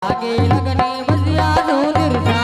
आगे लगने बजिया निर्सा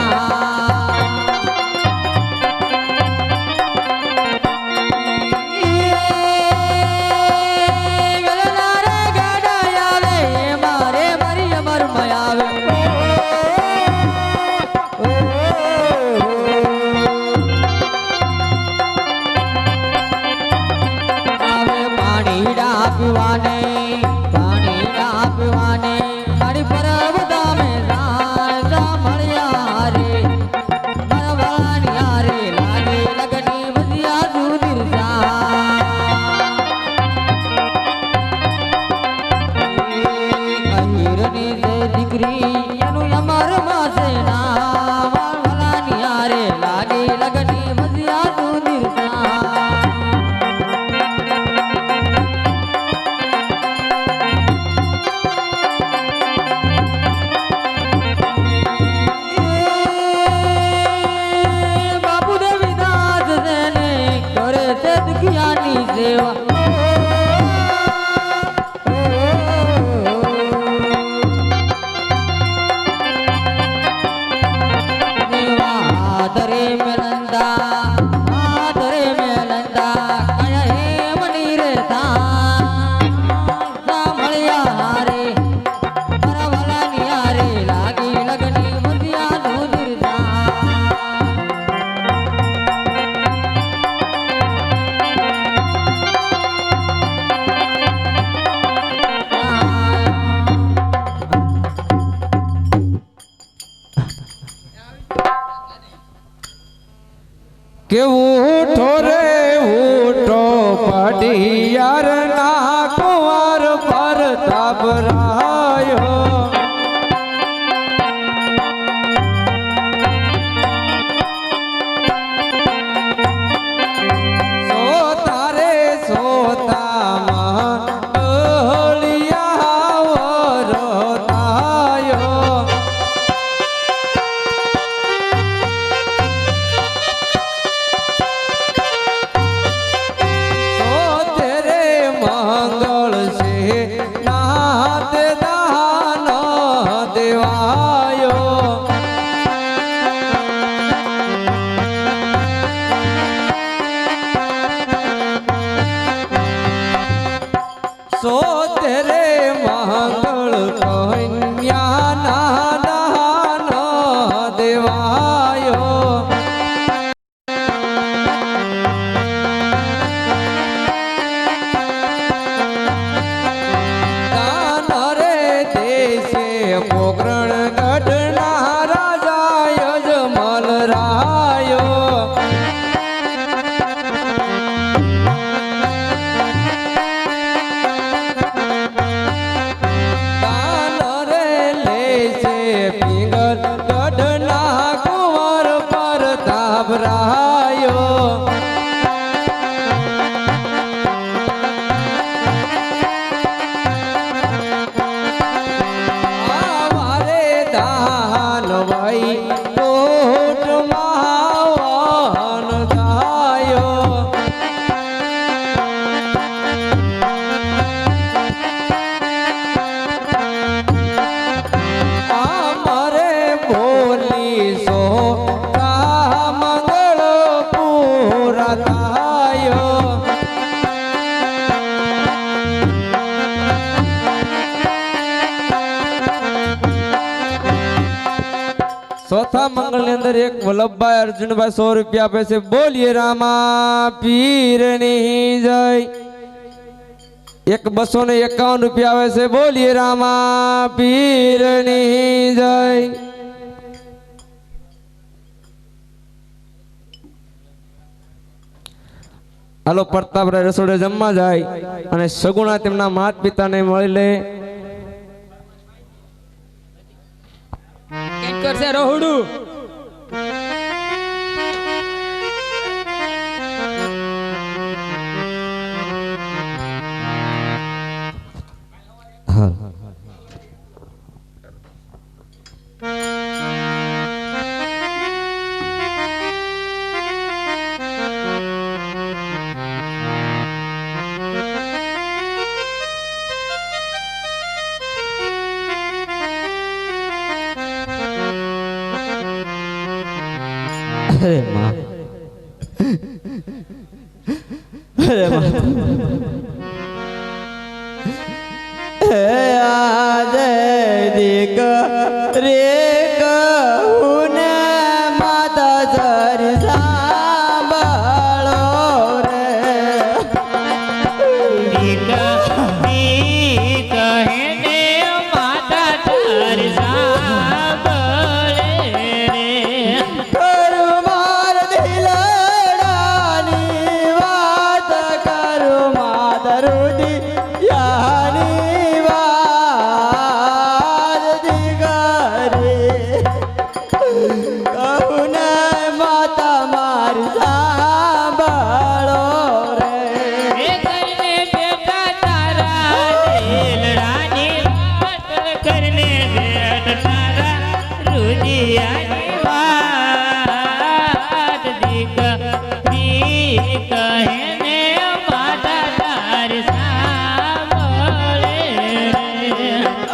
કે ઉઠો રે ઉઠો પડિયાર ના કુંવર પર તાબરાયો સોતા રે સોતામાં ડોલિયા વરતાયો સોતરે મંગળ કન્યા ના દાન દેવાયો દાન રે દેશે પોકરણ ગઢના રાજા યજમલ રાયો ચોથા મંગળ ની અંદર એક વલ્લભભાઈ અર્જુનભાઈ 100 રૂપિયા આપે છે બોલીએ રામા પીરની જય એક 251 રૂપિયા આવે છે બોલીએ રામા પીરની જય હાલો પ્રતાપરાય રસોડે જમવા જાય અને સગુણા તેમના માત પિતાને મળી લે કરશે રોહડું હા અરે માં અરે માં આજે દીક રે કહું ને માતા જરી સાંભળો રે કરું માર દિલડાની વાત કરું માતરુડી યાની વાત દીકરી કહું ને માતા મારી સાંભળો રે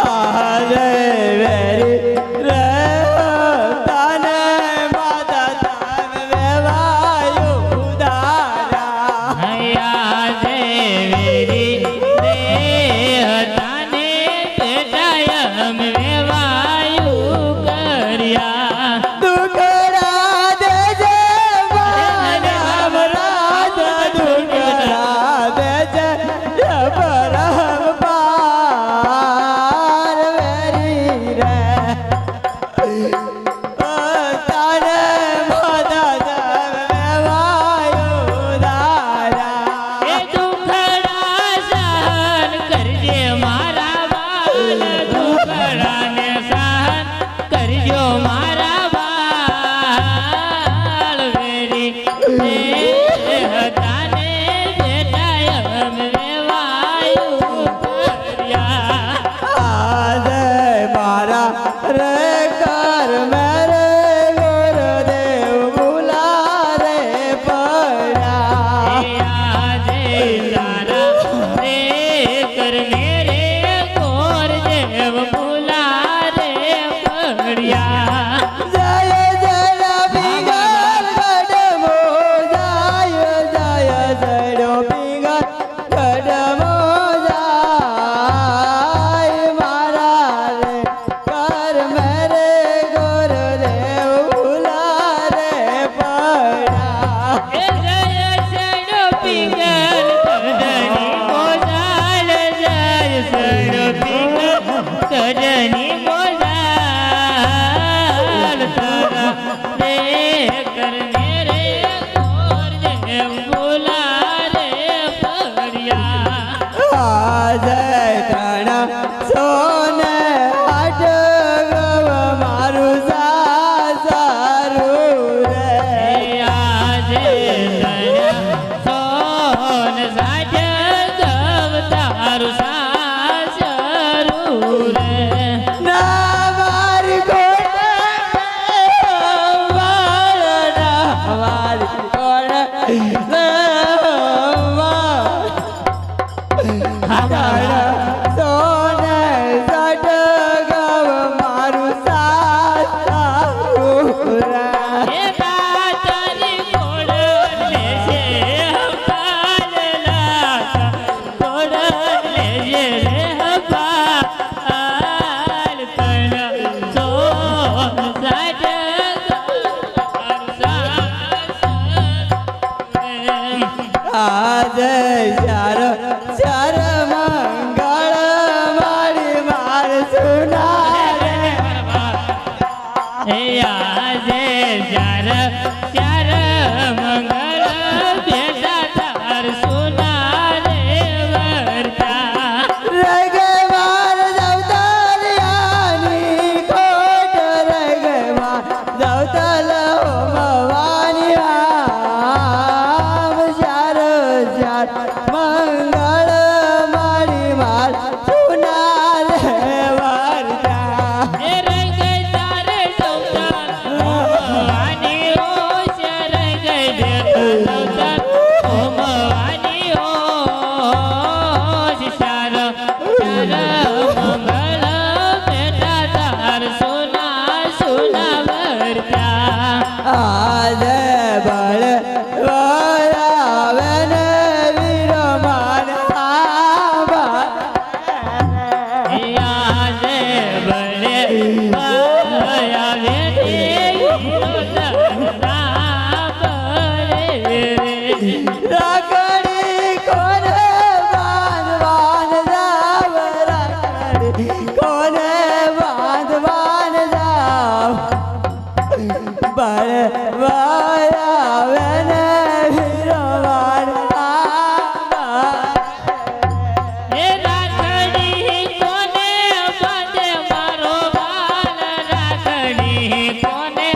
આરે વેરી રે તને માતા તામ વેવાયું ઉદારા દુકડા દેજે પરમ રાજ દુકડા દેજે પરમ પાર વેરી રે તારે માતા તામ વેવાયું ઉદારા આજે મારા રે કર મેરે ગુરુદેવ બુલા રે પડ્યા જય જય પિંગલ કડમો જય જય જય પિંગલ કડમો જાય મારા રે કર મેરે ગુરુદેવ ભૂલા રે પડ્યા આજે ત્રણ સોને આઠ ગવ મારું સારું રે ના મારી કોણ સોને સટ ગવ મારું સારું રે આજે ચાર ચાર મંગળ મારી માર સુના રે રગે માર દવતલિયાની કોટ રગે માર દવતલ ભવાની આમ ચાર ચાર મંગળ મારી માર સુના રે વરતા આજે બળ વાયા ને વીરો માન આવા આજે બળે આવે રાખડી કોને બાંધવાન જાવ રાખડી કોને બાંધવાન જાવ બળ વાયા ને વીરો માન આવા એ રાખડી કોને બાંધે મારો બાલ રાખડી કોને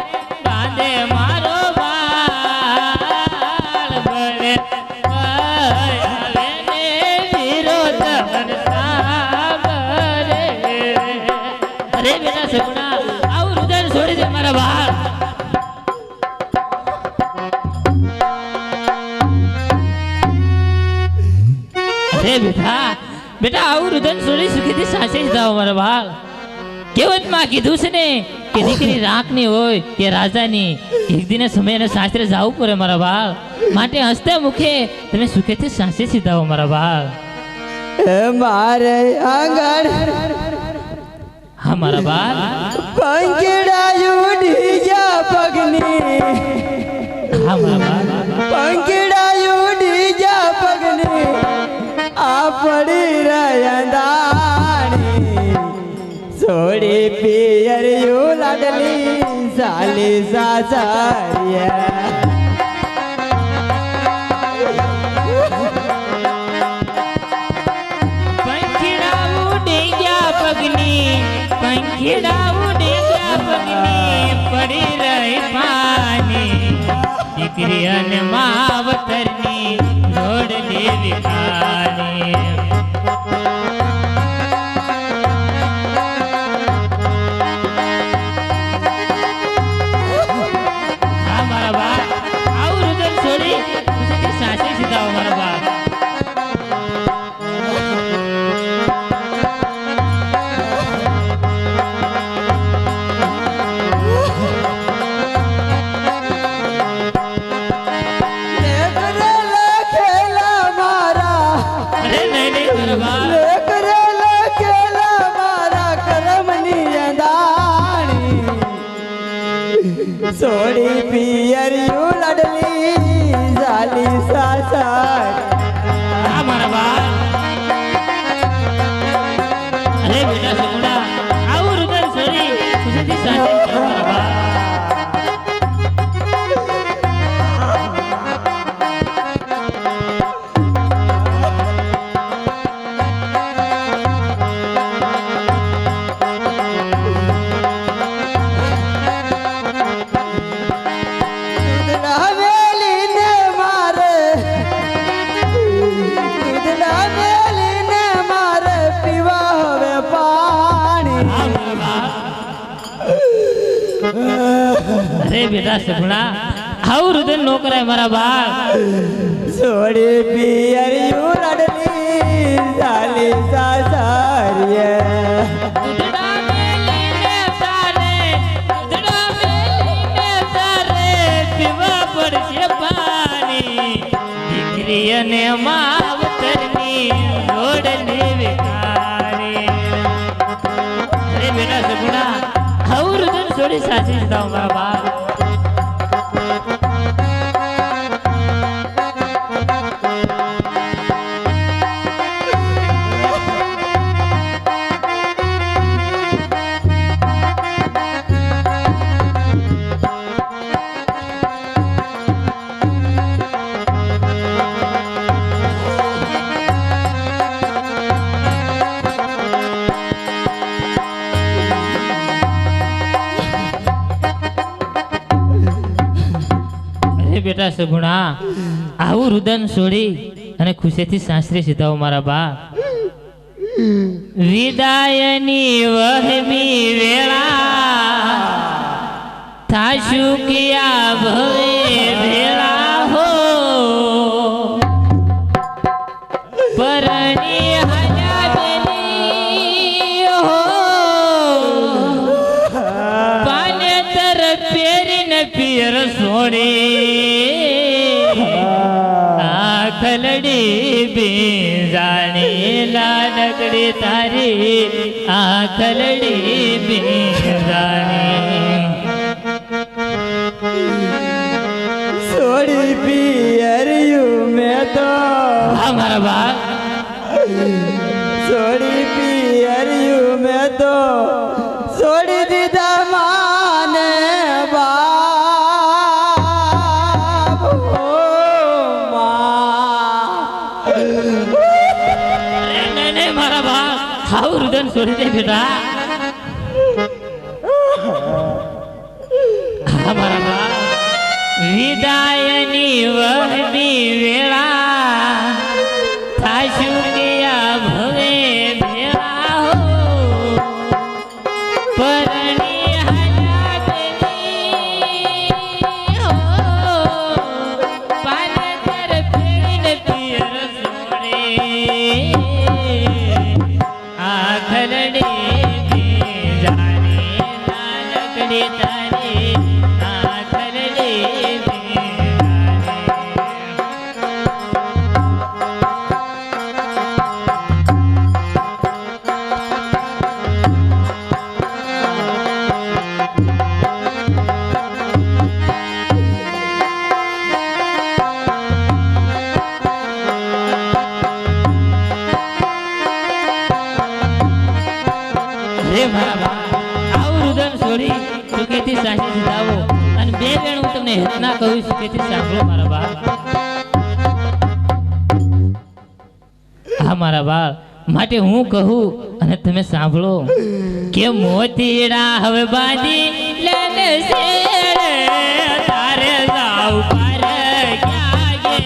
બાંધે મારો બાલ બળે આવે ને વિરોધ સાગરે અરે બેટા સગુણા આવું રુદન છોડી દે મારા બાલ અરે બેટા બેટા આવું રુદન છોડી સુખીથી સાચે જ જાઓ મારા બાલ કહેવતમાં કીધું છે ને કે દીકરી રાખની હોય કે રાજાની એક દિને સમયને સાસરે જવું પડે મારા બાલ માટે હસતા મુખે તમે સુખેથી સાચે સીધાઓ મારા બાલ મારે આંગણ હા મારા બાલ પંખીડાયું ડીજા પગની હા મારા બાલ પંખીડાયું ડીજા પગની આ પડી રહ્યા દાણી સોડી પિયરિયું લાડલી સાલી સાસરિયા પંખીડા ઉડી ગયા પગની પંખીડા ઉડી ગયા પગની પડી રહી પાની દીકરી અને માવતરની રોડ દેવી ખાની હા મારા બા આવું રુદન છોડી પછી સાચે સીધાઓ મારા બા અરે નહીં નહીં મારા બા સોડી પિયરિયું લાડલી સાલી સાસર હા મારા બા અરે બેટા સગુણા આવું રુદન છોડી ખુશીથી સાચે જાઓ મારા બા વેલીને મારે દૂધના વેલીને મારે પીવા હવે પાણી હા મારા બા અરે બેટા સગુણા આવું રુદન નો કરાય મારા બા સોડી પિયરિયું લાડલી સાલી સાસરિયા ઉધડા મેલીને તારે પીવા પડશે પાણી દીકરી અને માવતરની રોડ લેવી ખાણી અરે બેટા સગુણા આવું રુદન છોડી સાચી જ દાવ મારા બા બેટા સગુણા આવું રુદન છોડી અને ખુશીથી સાસરે સીધાઓ મારા બા વિદાયની વહમી વેળા થાશુ કિયા ભવે ભેળા હો પરણી હલ્યા બેની હો પાનેતર પહેરીને પિયર સોડી આખલડી બીજાણી લાડકડી તારી આખલડી બીજાણી સોડી પિયરિયું મેં તો મારા બા સોડી પિયરિયું મેં તો છોડી દીધા માને બાપ ઓ માં નહીં મારા બા હાવ રુદન છોડી દે બેટા મારા બા વિદાયની વહની વેળા થાશું ગયા ભવે ભેળા હો પરણી હયાતની હો પાલતર ફેરીને પિયર સોડે આખલડી બીજાની નાનકડી તારી આખલડી સુખેથી સાચી સીધાવો અને બે વેણ હું તમને હેતના કહું સુખેથી સાંભળો મારા બાળ હા મારા બાળ માટે હું કહું અને તમે સાંભળો કે મોતીડા હવે બાંધી લેને શેડે તારે જાવ પાર ક્યાં ગે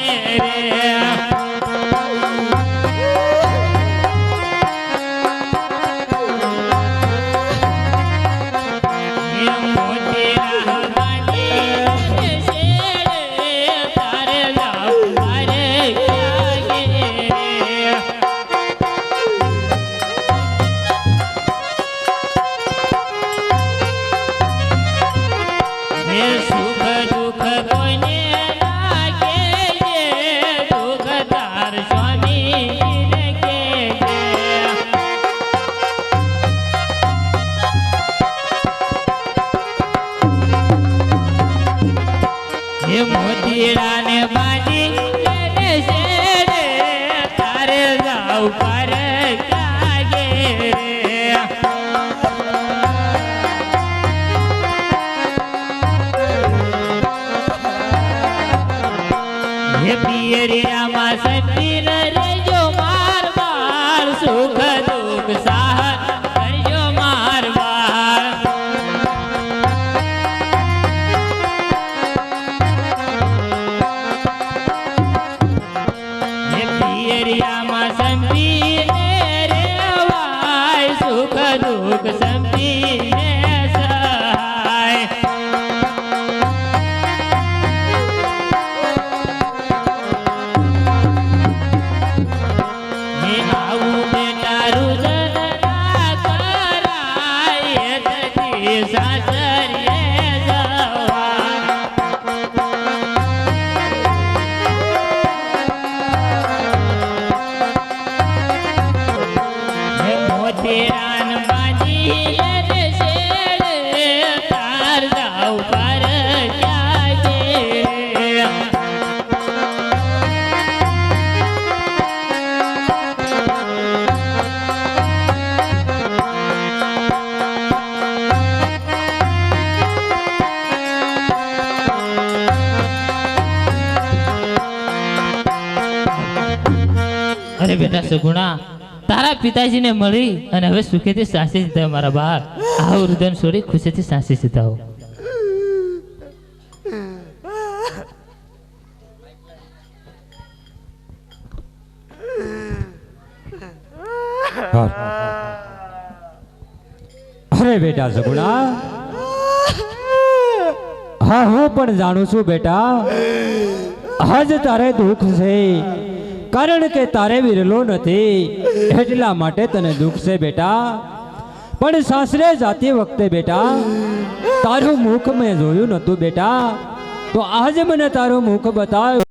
રે મોતીડાને બાંધી લેને શેડે તારે જાવ પર ક્યાં ગે હે પિયરિયામાં સંતી ન રેજો માર બાર સુખ દુઃખ સાહસ કરજો માર બાર પિયરિયામાં સંપીને રેવાય સુખ દુઃખ સંપીને સહાય હે આવું બેટા રુદન ના કરાય તથી સાસરીએ જવા મોતીરાન બાંધી લેને શેડે તાર જાવ પર ક્યાં ગે અરે બેટા સગુણા તારા પિતાજીને મળી અને હવે સુખેથી સાસી સીધા મારા બહાર આ રુદન છોડી ખુશીથી સાસી સીધાઓ અરે બેટા સગુણા હા હું પણ જાણું છું બેટા આજ તારે દુઃખ છે કારણ કે તારે વિરલો નથી એટલા માટે તને દુઃખ છે બેટા પણ સાસરે જાતી વખતે બેટા તારું મુખ મેં જોયું નતું બેટા, તો આજે મને તારું મુખ બતાવ.